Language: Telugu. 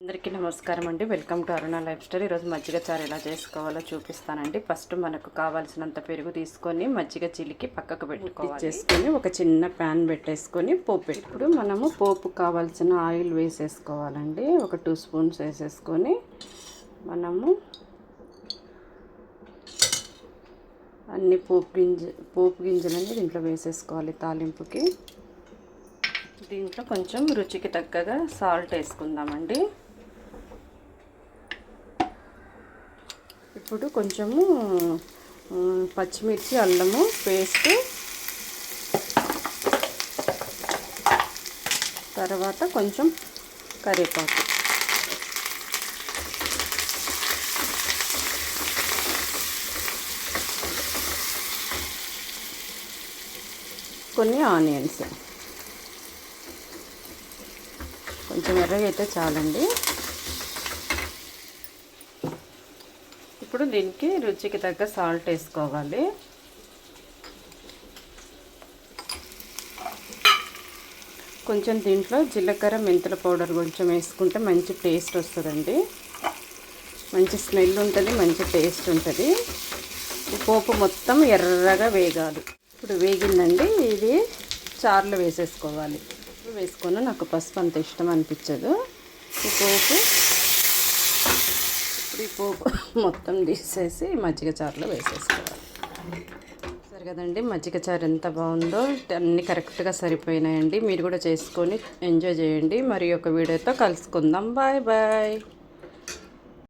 అందరికీ నమస్కారం అండి. Welcome to Aruna life style. ఈరోజు మజ్జిగ చారు ఎలా చేసుకోవాలో చూపిస్తానండి. ఫస్ట్ మనకు కావాల్సినంత పెరుగు తీసుకొని మజ్జిగ చిలికి పక్కకు పెట్టుకోవాలి. చేసుకొని ఒక చిన్న ప్యాన్ పెట్టేసుకొని పోపు ఇప్పుడు మనము పోపు కావాల్సిన ఆయిల్ వేసేసుకోవాలండి. ఒక 2 స్పూన్స్ వేసేసుకొని మనము అన్ని పోపు గింజలన్నీ దీంట్లో వేసేసుకోవాలి. తాలింపుకి దీంట్లో కొంచెం రుచికి తగ్గగా సాల్ట్ వేసుకుందామండి. ఇప్పుడు కొంచెము పచ్చిమిర్చి అల్లము పేస్ట్, తర్వాత కొంచెం కరివేపాకు, కొన్ని ఆనియన్స్, కొంచెం ఎర్రగా అయితే చాలండి. ఇప్పుడు దీనికి రుచికి తగ్గ సాల్ట్ వేసుకోవాలి. కొంచెం దీంట్లో జీలకర్ర మెంతుల పౌడర్ కొంచెం వేసుకుంటే మంచి టేస్ట్ వస్తుందండి. మంచి స్మెల్ ఉంటుంది, మంచి టేస్ట్ ఉంటుంది. ఈ పోపు మొత్తం ఎర్రగా వేగాలి. ఇప్పుడు వేగిందండి. ఇది చారులో వేసేసుకోవాలి. వేసుకొని నాకు పసుపు అంత ఇష్టం అనిపించదు. ఈ పోపు మొత్తం తీసేసి మజ్జిగ చారులో వేసేసుకోవాలి. సరే కదండి, మజ్జిగ చారు ఎంత బాగుందో, అన్నీ కరెక్ట్గా సరిపోయినాయండి. మీరు కూడా చేసుకొని ఎంజాయ్ చేయండి. మరి ఒక వీడియోతో కలుసుకుందాం. Bye bye.